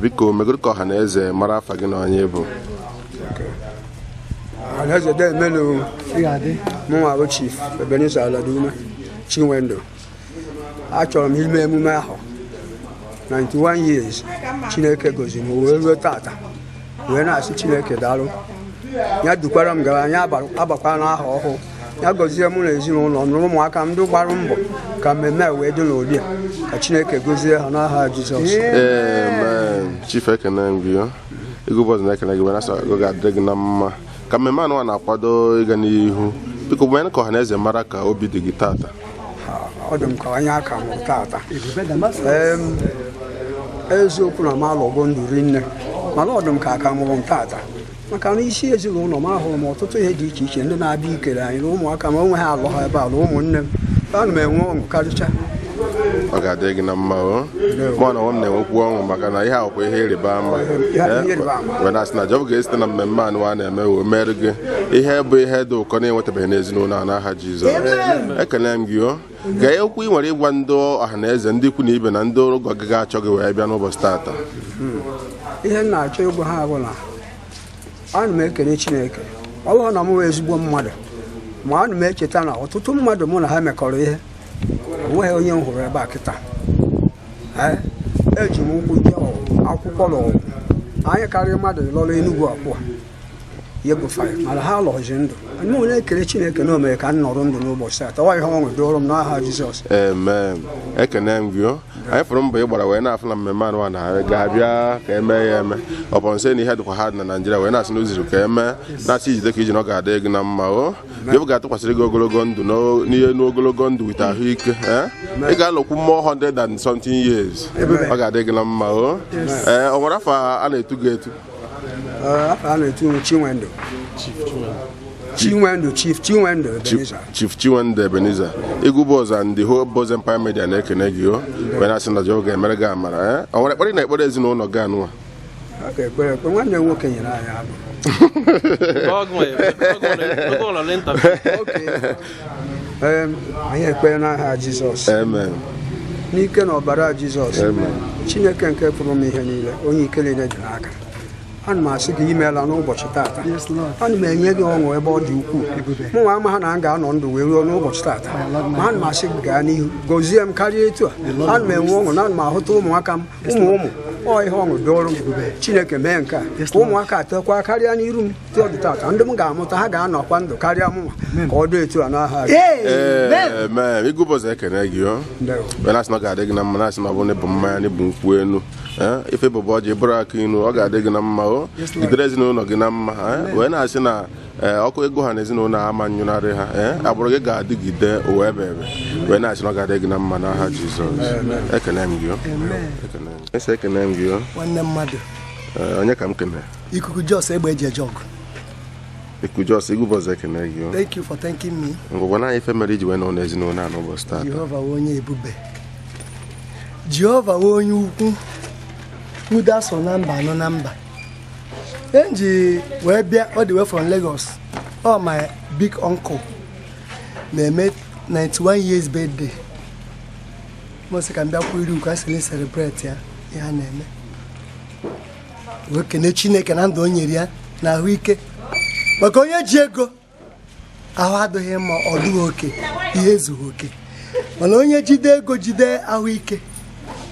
Biko megurko haneze marafa gị na onye bụ Aladume de melu mụ Chief Ebelizer Aladume Chinwendu achọrọ m ime emume ahụ 91 years Chineke goziri m wee ruo tata wee na-asị Chineke daalụ ya dukwara m gara anya agbakwa n'aha ọhụụ ya gozie mụ na ezinụlọ m na ụmụaka m ndị gbara mbọ ka mmemme wee dị n'ụdị ka Chineke gozie ha n'aha Jizọs. Amen. Chief ekene gị ego bọzụ na ekene gị wee na-asọ go ga-adịrị gị na mma ka mmemme anụ na-akwado ịga n'ihu biko bụ ka ọha na eze mara ka obi dị gị tata. Ọ dị m ka onye aka mụrụ tata eziokwu na m alọgo ndụ rinne mana ọ dị m ka aka mụrụ m tata maka na isi ezinụlọ m ahụrụ m ọtụtụ ihe dị iche iche ndị na-abịa ikele anyị na ụmụaka ma onwe ha alọ ha ebe a na ụmụnne m ana m enwe ọṅụ karịcha. Ọ ga-adị gị na mma o mụ na nwa m na-enwekwu ọṅụ maka na ihe ahụkwa ihe ịrịba ama wee na-asị na jọbụ ga-esite na mmemme anụ a na-eme wee mere gị ihe bụ ihe dị ụkọ na-enwetabeghị n'ezinụlọ a n'aha Jizọs. Ekele m gị o gaa okwu ị nwere ịgwa ndị ọha na eze ndị ikwu na ibe na ndị ụgọ gị ga-achọ gị wee bịa n'ụbọchị tata. Ihe m na-achọ ịgwa ha bụ na ana m ekele Chineke ọ bụrụ na m wee ezigbo mmadụ ma ana m echeta na ọtụtụ mmadụ mụ na ha mekọrọ ihe onweghị onye m hụrụ ebe a kịta eji m ụkwụ jee akwụkwọ n'ọgwụ anyị karịrị mmadụ lọrọ Enugu abụọ yebụfara mana ha lọzi ndụ anyị onye ekele Chineke na o mere ka m nọrọ ndụ n'ụbọchị taa ọ ihe ọṅụ dịọrọ m n'aha Jizọs. Amen. Ekene m gị anyị fụrụ mbọ ị gbara wee na-afụ na mmemme anụ na ga-abịa ka eme ya eme ọ bụ nsị na ihe dịkwa ha dị na Naịjirịa wee na-asị n'oziri ka eme na-asị ijide ka iji na ọ ga-adị gị na mma o jebụ ga-atụkwasịrị gị ogologo ndụ n'ihe n'ogologo ndụ wite ahụike ị ga-alụkwu mmụọ 100 and something years ọ ga-adị gị na mma o o nwere afọ a na-etu gị etu? Afọ a na-etu m Chief Chinwendu Ebelizer. Chief Chinwendu Ebelizer Igwu Boz and the whole Boz Empire Media na-ekene gị o wee na-asị na Jehova ga-emere gị amara o nwere ekpere na ekpere ezinụlọ gị anụwa? Ekpere nwanne m nwoke nyere anyị abụ anyị ekpere n'aha Jizọs. Amen. N'ike na ọbara Jizọs Chineke nke pụrụ m ihe niile onye ike niile dị n'aka ana m asị gị imeela n'ụbọchị tata ana m enye gị ọṅụ ebe ọ dị ukwuu mụ nwa ama ha na m ga-anọ ndụ wee ruo n'ụbọchị tata ma ana m asị gị gaa n'ihu gozie m karịa etu a ana m enwe ọṅụ na ana m ahụta ụmụaka m ụmụ ọ ihe ọṅụ dịọrụ m Chineke mee nke a ka ụmụaka atekwa karịa n'iru m dị ọdụ tata ndị m ga-amụta ha ga-anọkwa ndụ karịa mụnwa ka ọ dị etu a n'aha Amen. Igwu Boz ekene gị o wee na-asị na ọ ga-adị gị na mma na-asị na ọ bụ na ịbụ mmanya na ịbụ nkwụ enu ife bụbụ ọjị bụrụ aka inu ọ ga-adị gị na mma o jidere ezinụlọ gị na mma wee na-asị na ọkụ ego ha na ezinụlọ ama nyụnarị ha agbụrụ gị ga-adịgide ụwa ebe wee na-asị na ọ ga-adị gị na mma n'aha Jizọs. Ekene m gị o ekene m gị o nwanne mmadụ onye ka m kene ikuku Jos egbe eji eje ọgụ Ikuku Jos Igwu Boz ekene gị o thank you for thanking me. ngwụgwa na ife mere iji wee nọ n'ezinụlọ a n'ụbọchị taa? Jehova wee onye ebube Jehova wee onye ukwu uda so na mba anọ na mba enji wee bịa all the way from Lagos. My big uncle na-eme 91 years birthday mosị ka m bịakwa iri ukwu asịrị celebrate ya ihe a na-eme wee kene Chineke na ndụ o nyere ya na ahụike maka onye ji ego ahụ adịghị mma ọ dịghị oke ihe ezughị oke mana onye jide ego jide ahụike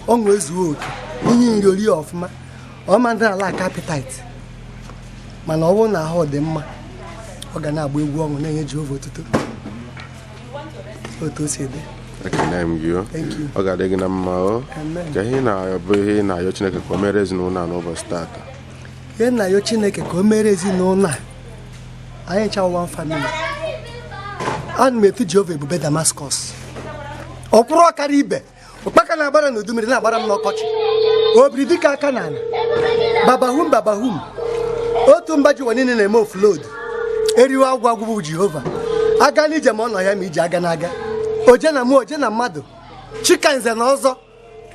ọṅụ ezughị oke inye nri ori ọfụma ọma ndị ala appetite mana ọ bụrụ na ahụ dị mma ọ ga na-agba egwu ọṅụ na-enye Jehova otuto otu o si dị. ekene m gị ọ ga-adị gị na mma o ka ihe na-abụ ihe na-ayọ Chineke ka o mere ezinụlọ a n'ụbọchị taata. Ihe na-ayọ Chineke ka o mere ezinụlọ a anyị ncha one family. Ana m etu Jehova ebube Damascus ọkwụrụ ọkara ibe ụkpaka na-agbara n'udu mmiri na-agbara m n'ọkọchị obiri dịka aka na ala babahum otu mba ji ụwa niile na-eme ofload eriwe agwụ bụ Jehova aga n'ije ma ọ nọ ya ma iji aga n'aga oje na oje na mmadụ chika nze na ọzọ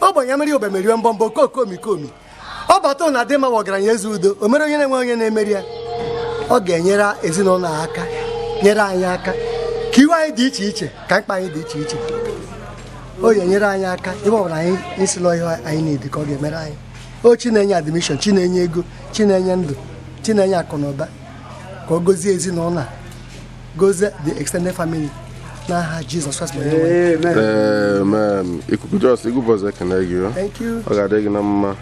ogbenye mmeri obe meriwe mbọmbọ kokomikomi ọ bata na adị mma wa ọgaranya eze udo o mere onye na-enwe onye na-emeri ya ọ ga-enyere ezinụlọ aka nyere anyị aka ka iwe anyị dị iche iche ka mkpa anyị dị iche iche o ga-enyere anyị aka ebe ọbụla anyị isilo ihe anyị na-edi ka ọ ga-emere anyị o chi na-enye admission chi na-enye ego chi na-enye ndụ chi na-enye akụ na ụba ka o gozie ezinụlọ a gozie the extended family n'aha Jizọs Kraịst. Amen. Ikuku Jos igụbọzọ ekene gị ọ ga-adị gị na mma.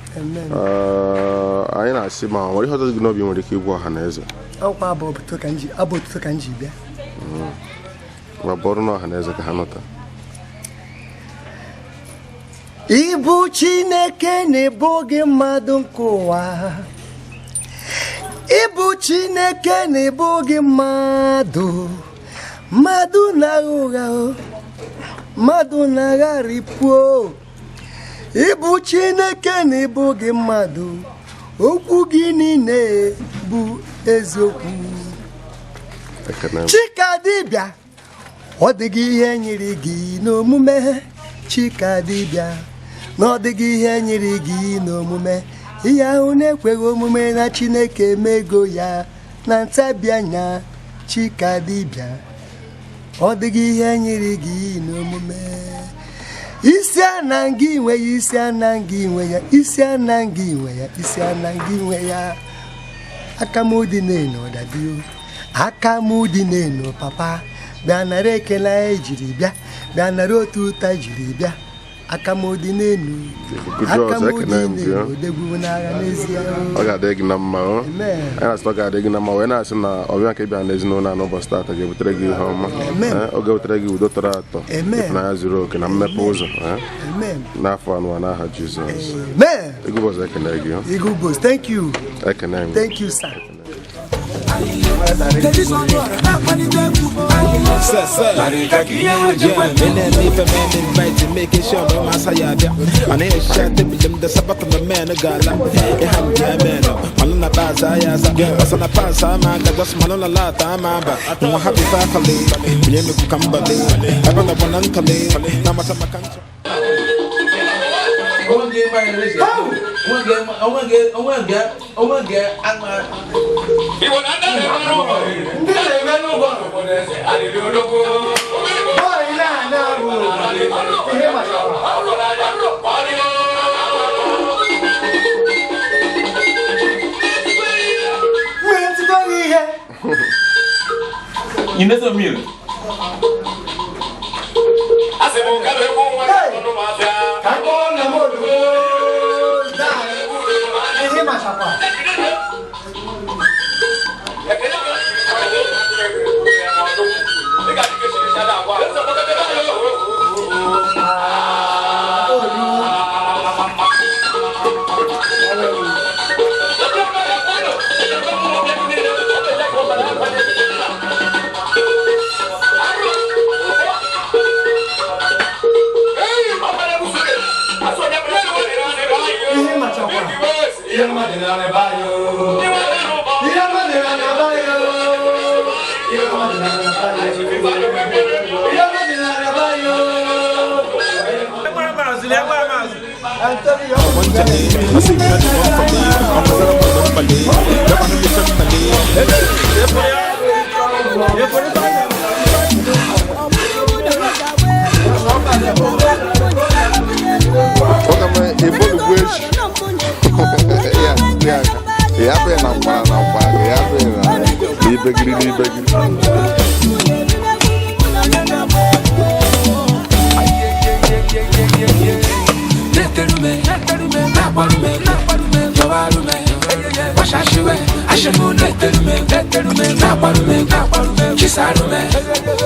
Anyị na-asị ma nwere ihe ọzọ gị n'obi nwere ike igwe ọha na eze ọkwa abụ otuto ka m ji bịa ma bụrụ na ọha na eze ka ha nụta. Ịbụ Chineke na-ebu gị mmadụ nke ụwa, ịbụ Chineke na-ebu gị mmadụ na-agha ụgha, mmadụ na-agharịpụ. Ịbụ Chineke na-ebu gị mmadụ, okwu gị niile bụ eziokwu. Chika dibịa, ọ dịghị ihe nyere gị n'omume. Chika dibịa, na ọ dịghị ihe nyere gị n'omume. Ihe ahụ na-ekweghị omume na Chineke emego ya na ntabi anya. Chika dibịa, ọ dịghị ihe nyere gị n'omume. Isi anaghị inwe ya, isi anaghị inwe ya, isi anaghị inwe ya, isi anaghị inwe ya. Aka m dị n'enu dadio, aka m dị n'enu papa. Bịa nara ekele anyị jiri bịa, bịa nara otu ụta jiri bịa. Aka m dị n'enu, aka m dị n'enu, odegwu n'agha n'ezie. Ọ ga-adị gị na mma o. Anyị na-asị ọ ga-adị gị na mma wee na-asị na ọbịa nke bịa n'ezinụlọ a n'ụbọchị taata ga-ebutere gị ihe ọma. Ọ ga-ebutere gị udo tọrọ atọ, ịfụnanya zuru oke na mmepe ụzọ n'afọ anụwa n'aha Jizọs. Igụbọzọ ekene gị. Igụbọzọ, thank you. Ekene m. Thank you, sir. Making sure my Masaya, and I shot the Sabbath of a man, a gala, a ham man, Malona Bazaya, Asana Pasa, just Malona Lata, I'm happy family, William Cambali, I want one uncle, Namasama country. You know some meal.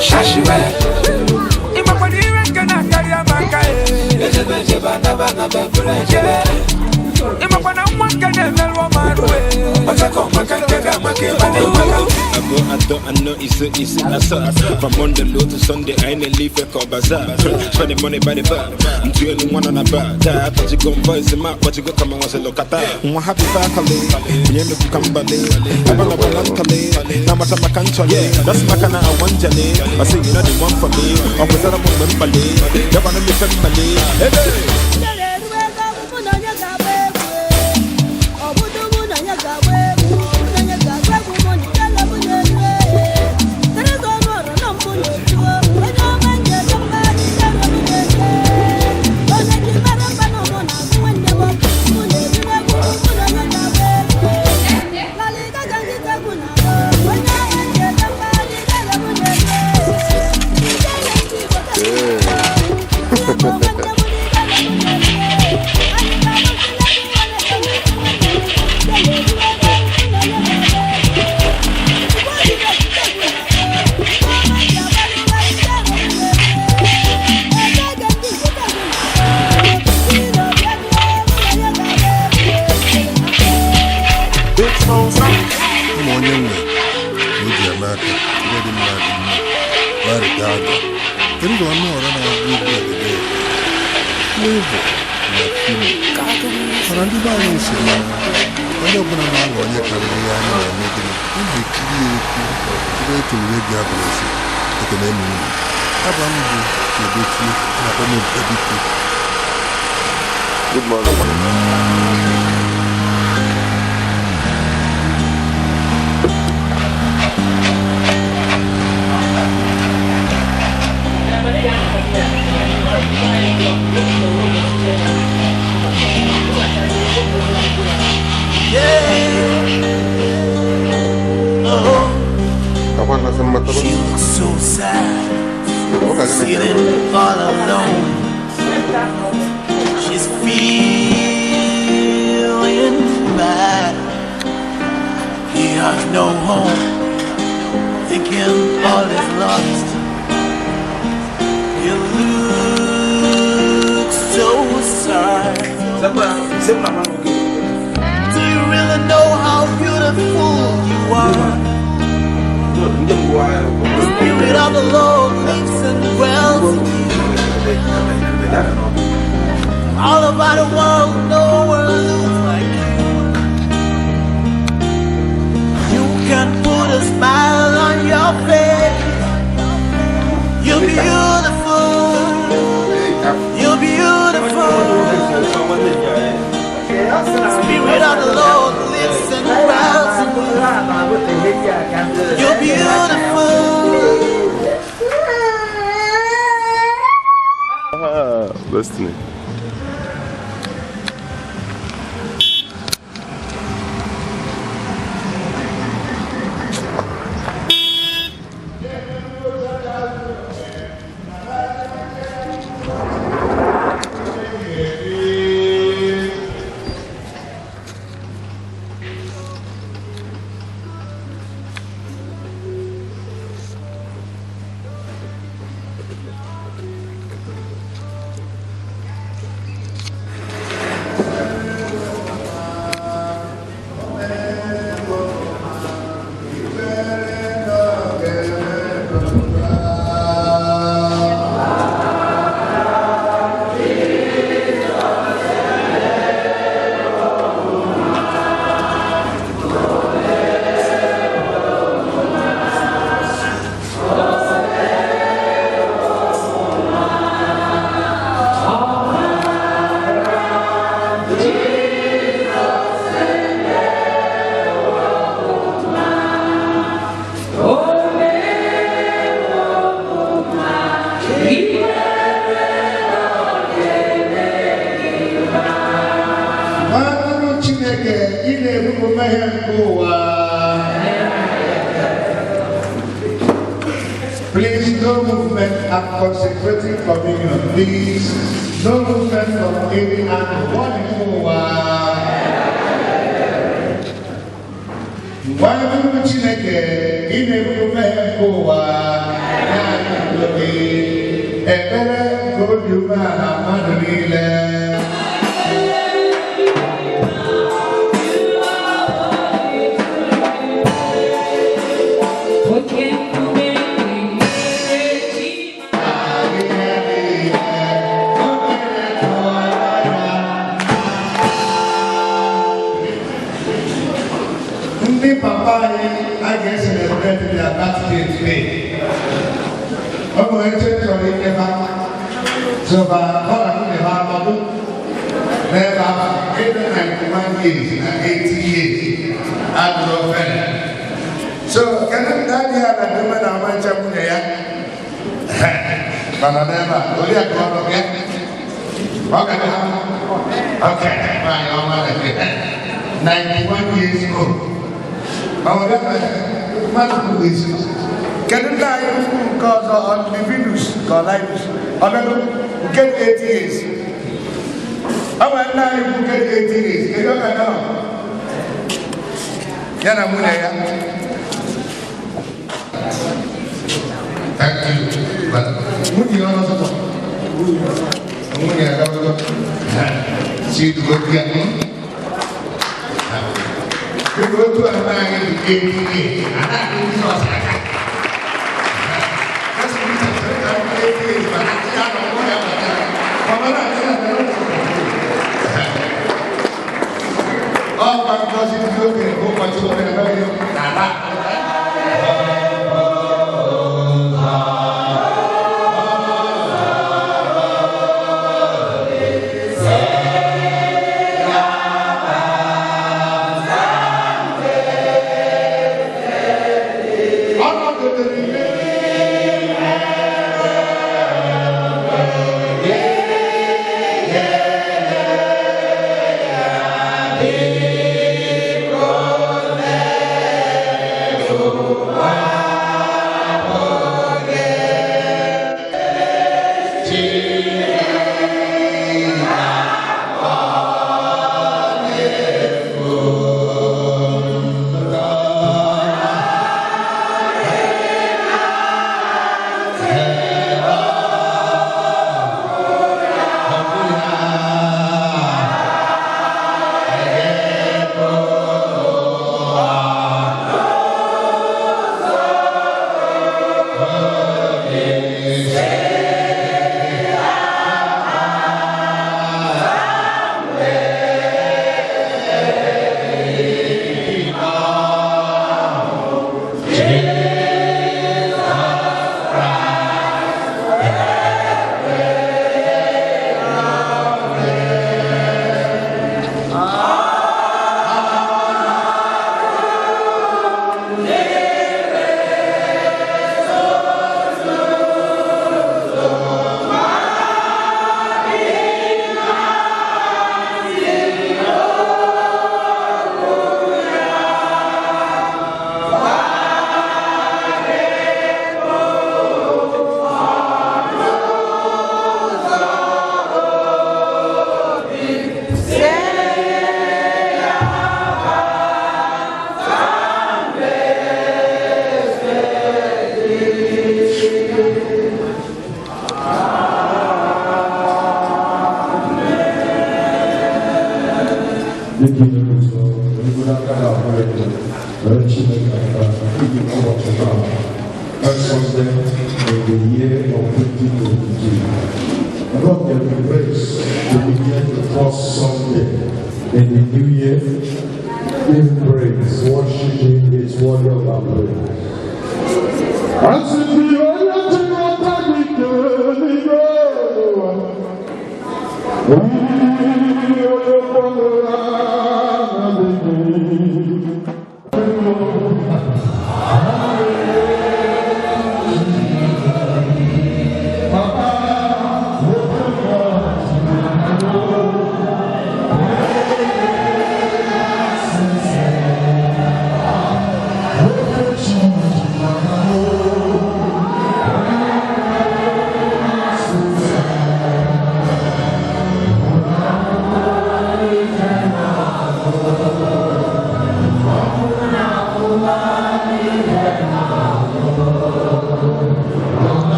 Shashiwe I know it's easy. From Monday low to Sunday, I ain't leave a call bazaar. Spending money by the bar. I'm the only one on a bar. But you go voice him up, but you go come and look at that. I'm happy faculty. You know, come by the I'm on a voluntary. Now, much of my country. That's my kind of one jelly. I say, you know, the one for me. I'm with a woman, Malay. You're going to be family. Good morning. She looks so sad, feeling all alone. She's feeling bad. He has no home, thinking all is lost. He looks so sad. Do you really know how beautiful you are? The Spirit of the Lord lives and dwells in you. All over the world, no one looks like you. You can put a smile on your face. You're beautiful. You're beautiful. The Spirit of the Lord lives and dwells in you. You're beautiful. Destiny. Please, no movement at consecrating communion. Please, no movement from any angle. One forward. One movement Chineke, in a movement forward. And ebere go to man and Madeline. Papa, I guess in the bread in their birthday today. I'm going to tell you never. So, I never never 91 years and 80 years. I'm no friend. So, can I tell you that the woman I want to but I never. Only a couple of years. Okay, my 91 years old. Our man is can you die because of the Venus or Linus? Or get 80 years. Our life will get 80 years. You don't know. Yana Munaya. Thank you. But Munia see to go to get we go to a man in 80 years, and that is not like that. That's what we 80 years, but I don't know what all my cousins go to go much over the very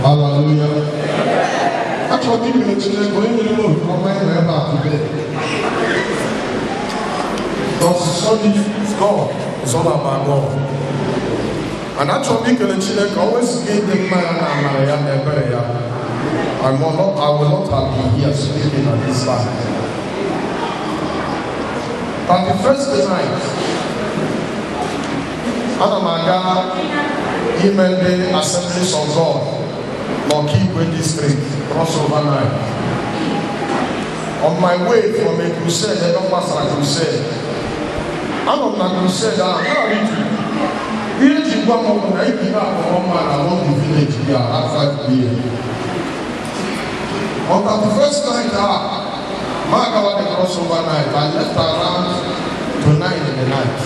Hallelujah. Actually, going to because God is all about God. And actually, always give them my I will not have been here sleeping at this side. But the first night, Anamaga emailed the Assemblies of God, Lokikwe District, crossover night. On my way from a crusade, I don't pass a crusade. I'm on a crusade, I'm not ready. Here is one more night, one man along the village here at 5 p.m. On the first night, Maga was the crossover night. I left around to 9 in the night.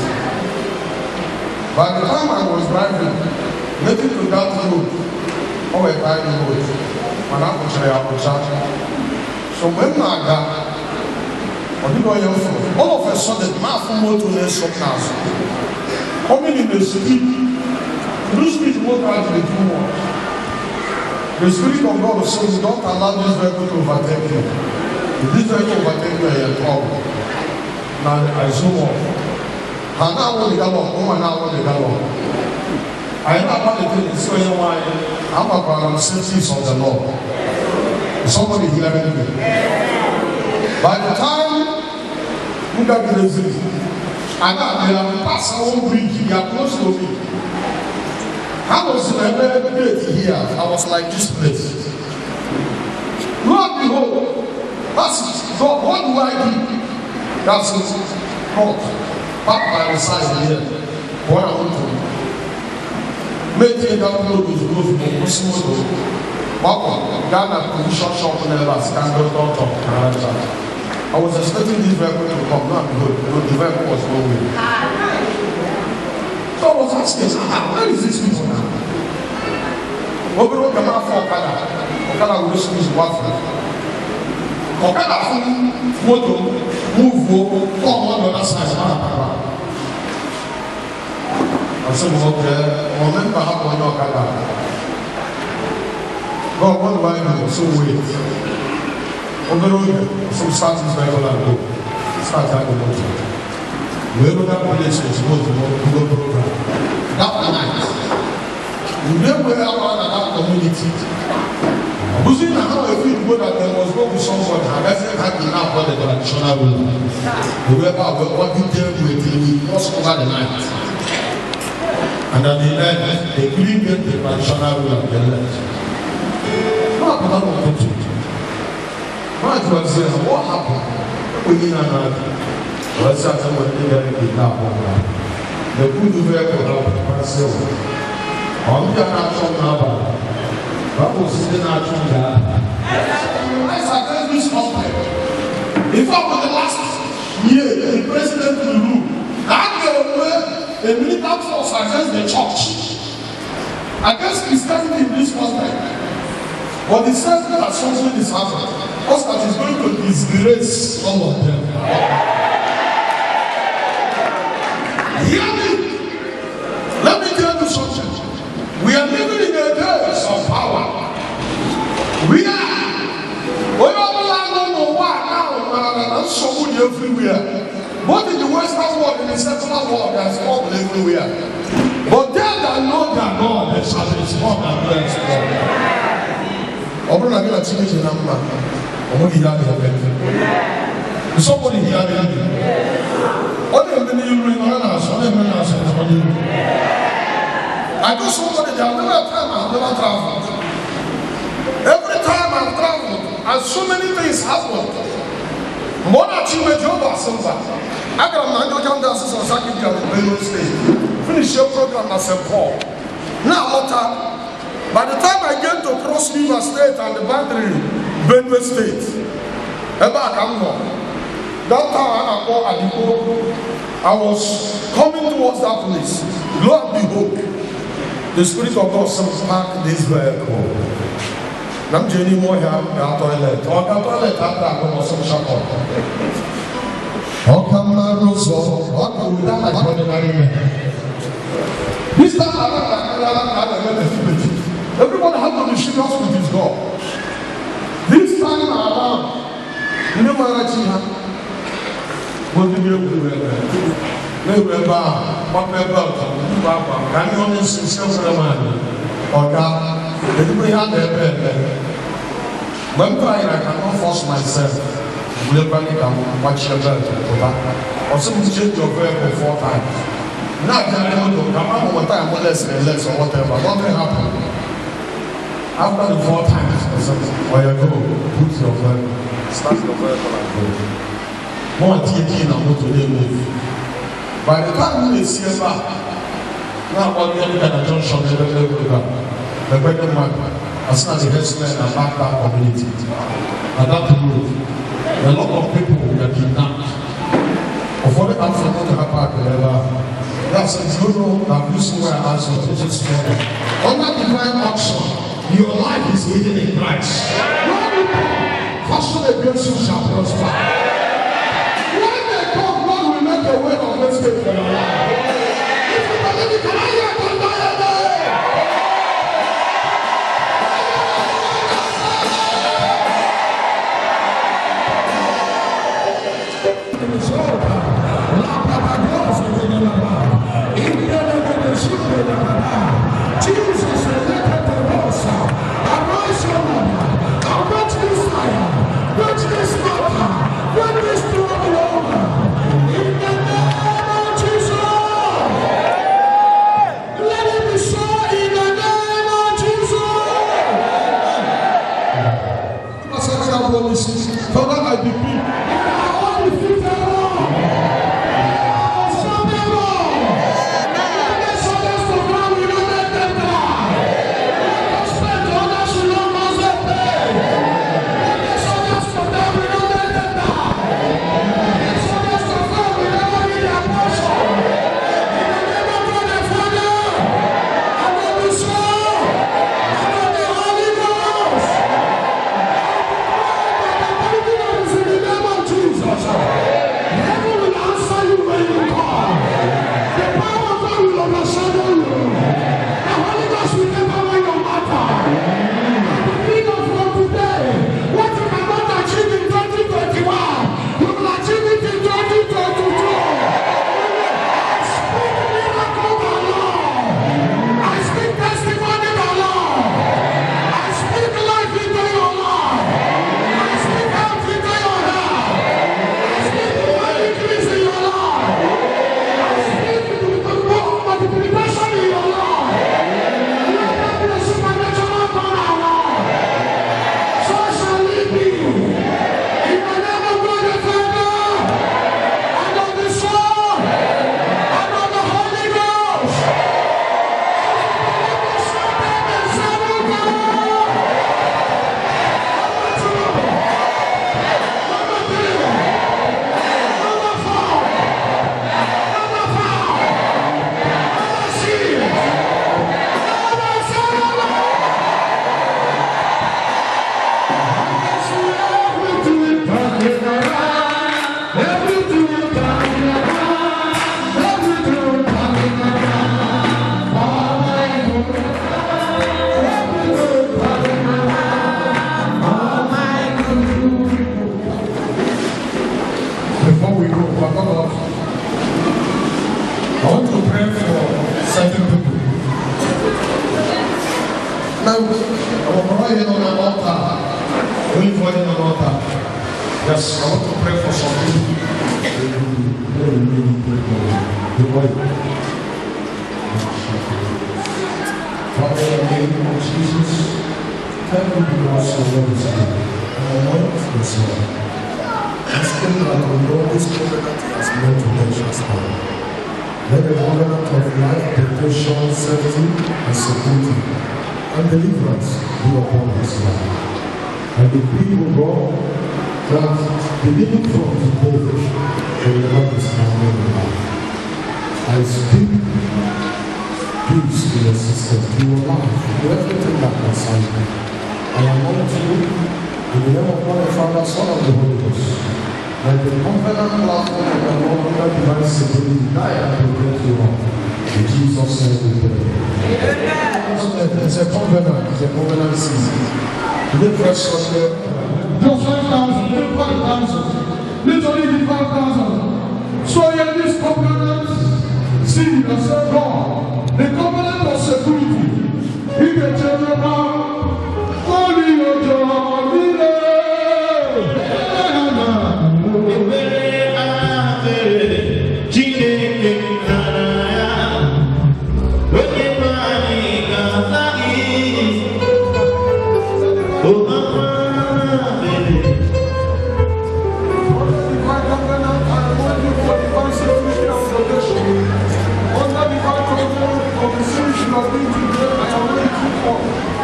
By the time I was driving, making to that road, or a tiny road, when I was there, I was charging. So when Maga, all of a sudden, my phone to the subclass. Coming in the street, those people won't actually do what? The Spirit of God says, don't allow this vehicle to overtake you. If this vehicle overtake you, you're in trouble. Now I zoom off. And now I want to go on. I know about the thing is going why I'm about the safeties of the Lord. Somebody hearing me. By the time you got the disease, and now they have passed our own bridge, they are close to me. I was in a very place here. I was like this place. Lord, behold, that's God. What do I do? That's it. God. Back by the side here. What I want to do. Make it that road is good for Muslim. Ghana provision shop never scandal doctor. I was expecting this vehicle to come. Not good. The vehicle was going. So I was asking, where is this people now? Okada will squeeze waffle. Okada photo move come on the other side. I said, okay, remember how on Okada. God, what do I do? So wait. So start this Bible and go. Start that go. Wherever that place is, go to the program. That night, you never were around that community. You see how I feel good that there was going to be someone and that's had enough for the traditional ruler. Whoever what you tell you we cross over the night. And at the end, they couldn't get the traditional ruler they left. What happened? What happened? We need another. Let's start with the kidnapper. The good vehicle of the parcel. On the natural number. That was the natural guy. Let's address this topic. In fact, for the last year, the president will rule. That a militant force against the church. Against Christianity in this country. But the sense that something is happening. Because that is going to disgrace all of them. Hear me. Let me tell you something. We are living in a days of power. We are. We don't know why now. So good everywhere. Both in the Western world and the secular world, there's trouble everywhere. But they that know their God, they shall be strong and blessed. I'm going to change the number. Somebody here. What do you mean? I do somebody there. Every time I've never traveled. Every time I've traveled, and so many things happen. More than Chinwendu Ebelizer. I got an Anglican dances on Saturday at the Benue State. Finish your program at St. Paul. Now, by the time I get to Cross River State and the boundary, Benue State, That time I was coming towards that place. Lo and behold, the Spirit of God said, "Park this vehicle." I'm journey more here, the toilet. Or the toilet after I go to some shop. How come I was so? What do we have like ordinary men? This time everyone has to be serious with his God. This time around, you know what I see? What do you do? What can you only see or anybody have their bed? When I cannot force myself, nobody can watch your bed or something change your bed 4 times. Now I don't know, come on one time, less and less or whatever. Nothing happened. After the 4 times or something, or you go, put your bed, start your bed and go. More taking and go to the move. By the time you see back, now all the other junction, the better man, as soon as the herdsmen and back that community. At that road, a lot of people were kidnapped. Before the answer to the park, that's a good that this is where I answer to this story. Under divine action, your life is hidden in Christ. Fashion against you shall prosper. When they come, God will make a way of escape for your life. If you believe it, can I hear it? Jesus elected the Rosa. Arise your mother. I'll watch this fire. Watch this matter. Watch this trouble over. In the name of Jesus. Let it be so in the name of Jesus. Father, I decree. I will defeat the Lord. Yes, I want to pray for some people. Father, in the name of Jesus, thank you because your word is good. And I want this one. Asking that the Lord this covenant has meant to nations now. Let the covenant of life, protection, safety, and security, and deliverance be upon his life. And the people go that beginning from today, the Lord is coming alive. I speak peace to your sisters, to your life, to everything that concerns you. I anoint you in the name of God the Father, Son, and the Holy Ghost. That the covenant platform of the Lord under divine security die and protect you all. In Jesus' name we pray. It's a covenant season. The first Sunday, just 5,000, 5,000, literally 5,000. So in this covenant, see yourself God. The covenant of security. He can tell you about only your job.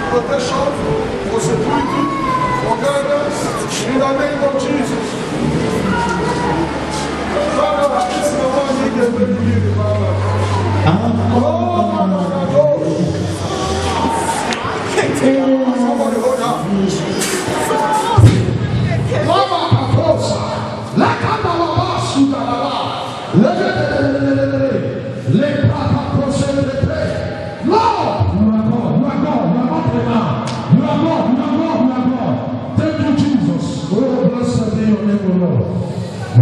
Protection, for security, for guidance, in the name of Jesus. Father, this is the one you can bring you, Father. Somebody hold up. Lava Aposa, Lakababa, Sudalaba, Le Papa Prosele, Lord, you are God. Thank you, Jesus. Oh, blessed be your name, Lord. I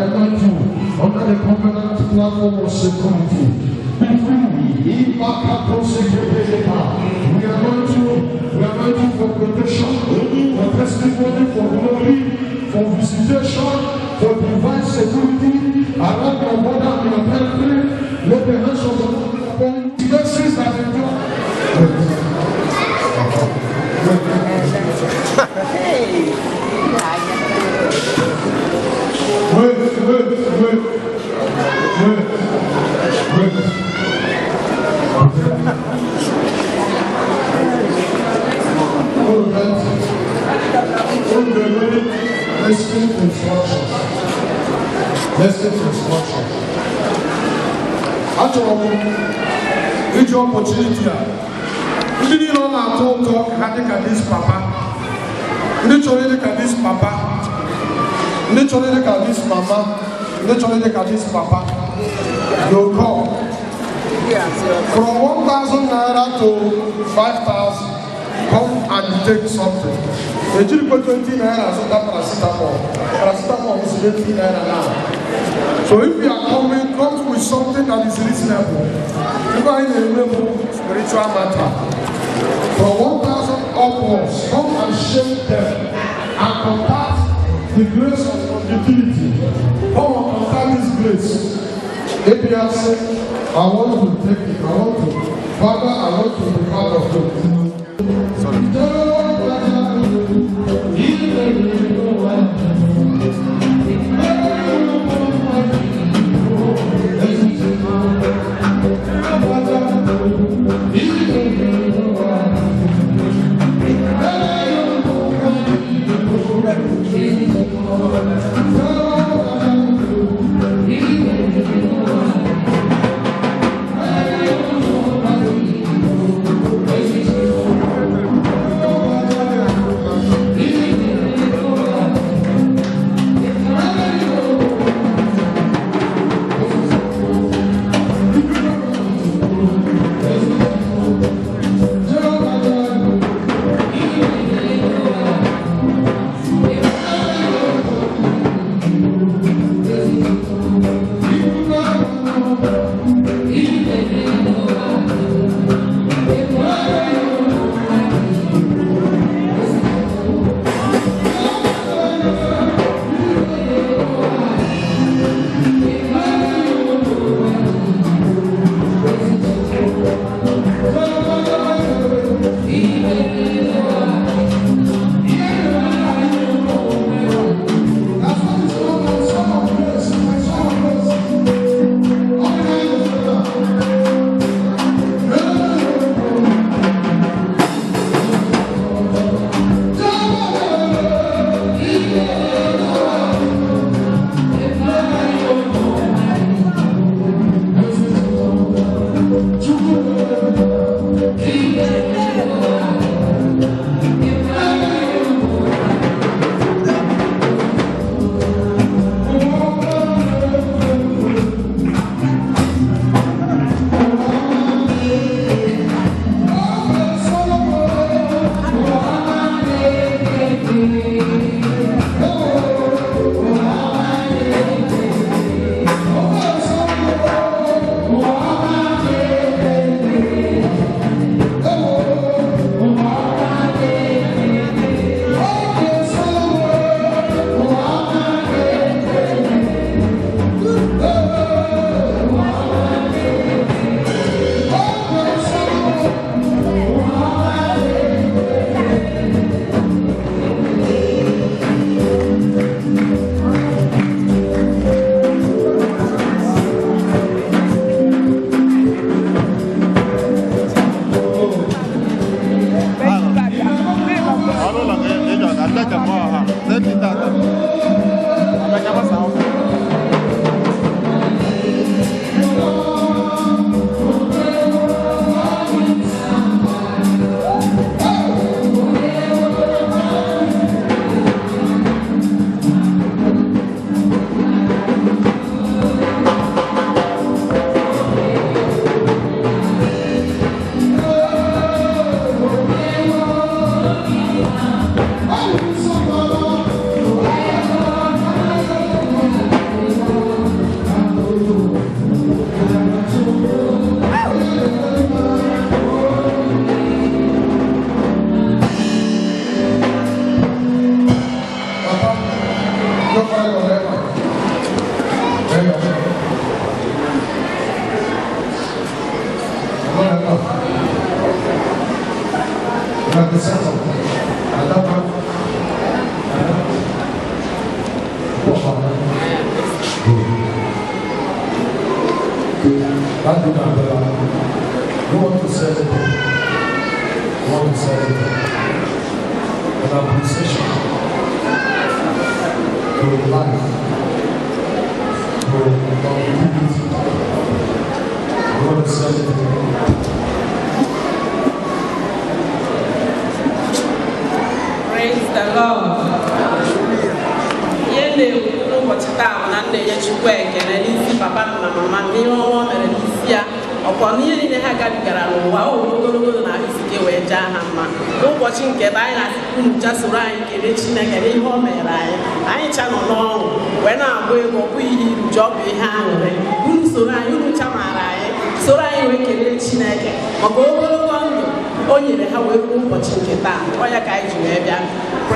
anoint you under the covenant platform of security. We anoint you for protection, for testimony, for glory, for visitation, for divine security around your border and your territory. Let the hands of the Lord be upon you. Blessings that endure. Wait. Listen to instructions. It's your opportunity. You didn't know how to talk, how to look this papa. Literally look at this papa. Literally look at this mama. Literally look at this papa. You'll come. From 1,000 naira to 5,000. Come and take something. The Jew put 20 naira, so that paracetamol is 20 naira now. So if you are coming, come with something that is reasonable. You are in a spiritual matter. From 1,000 upwards, come and shake them and contact the grace of utility. Come and contact this grace. APR said, I want to take it. Father, I want to be part of it.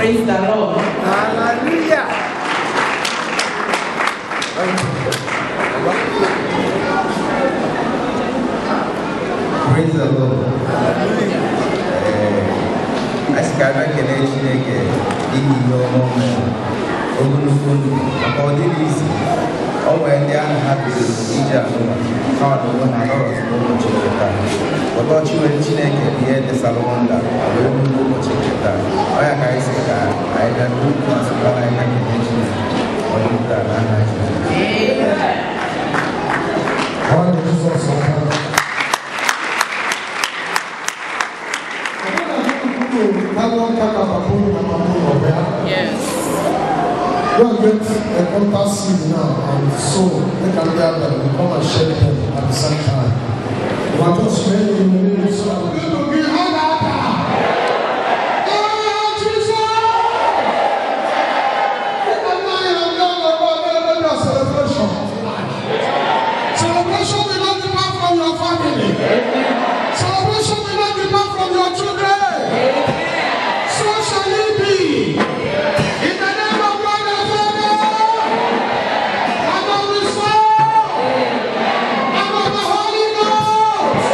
Praise the Lord. Hallelujah. Praise the Lord. As God can actually in your moment, according to oh, and they are happy to each other. How do one hour of what about you and Chineke here the Salomon? I will move that. I say that I can do this, but I can mention or do that. Yes. Go and get a compass seed now and sow. They can gather and come and share them at the same time. We are just ready in the name of celebration will not depart from your family. Celebration will not depart from your children. So shall it be. In the name of God the Father, and of the Son, and of the Holy Ghost.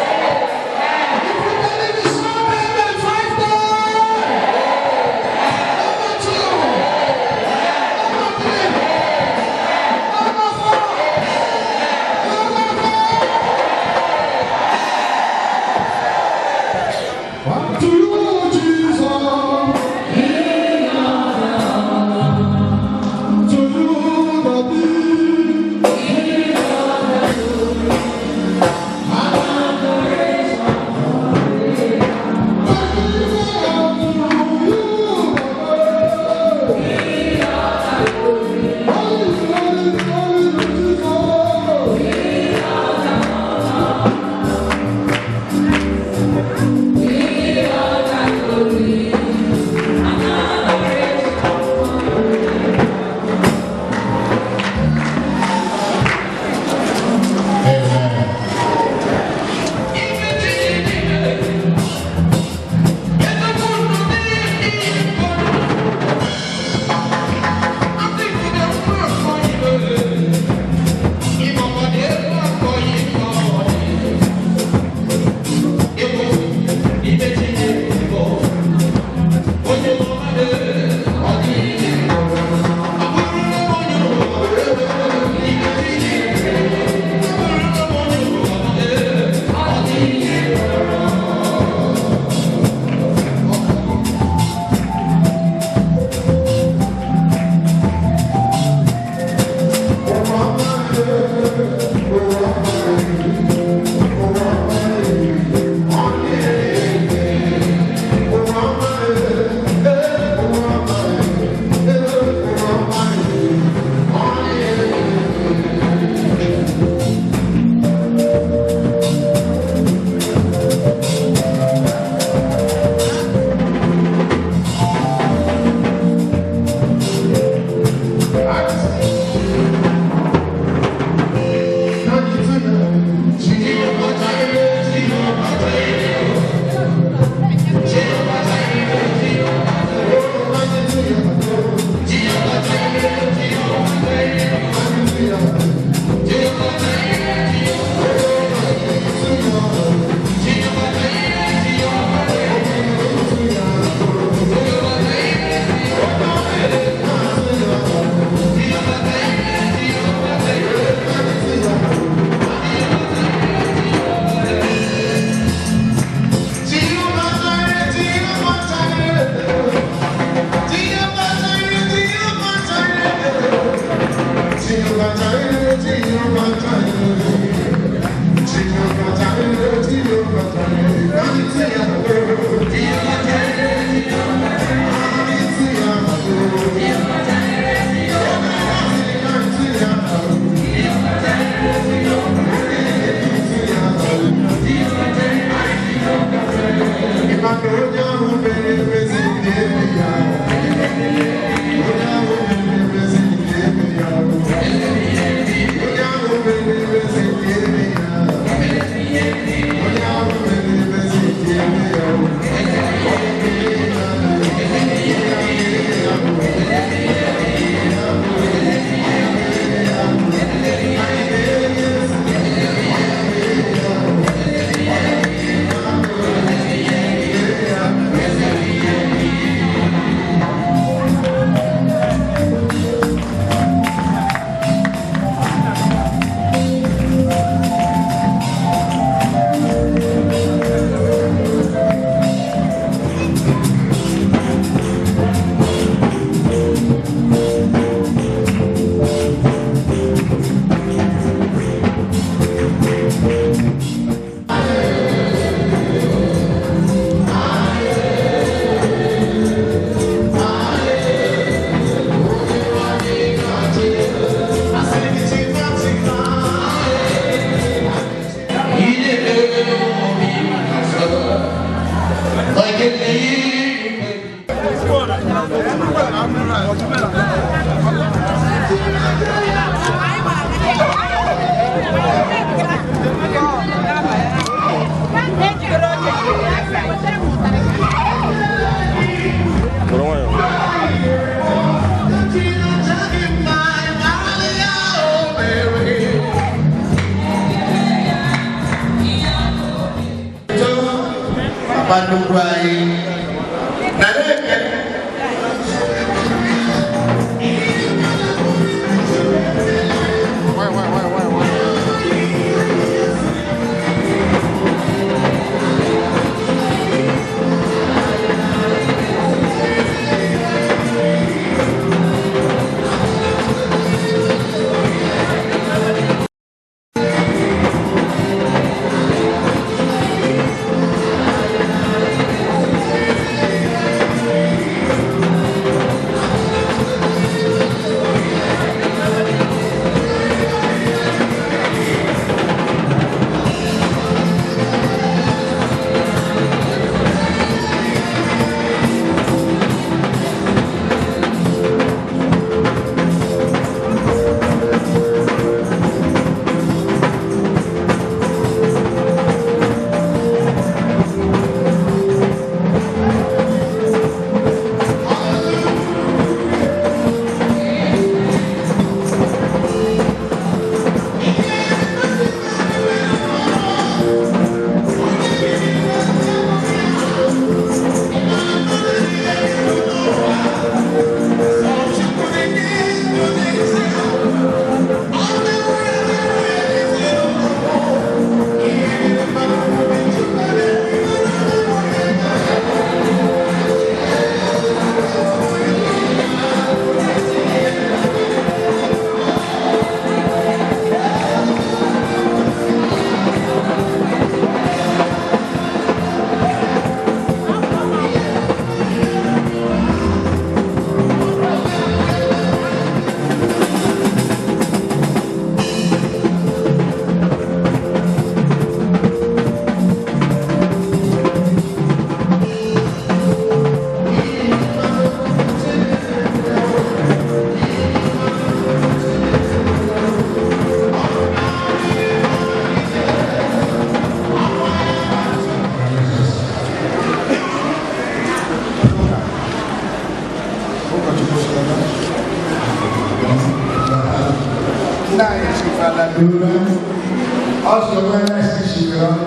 Also, when I see she around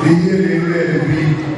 the year they will be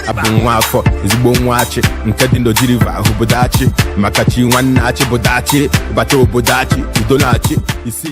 abụ nwa afọ ezigbo nwa achị nke dị n'Oji River obodo achị maka Chinwendu achị bụ dachi bata obodo achị udo na achị isi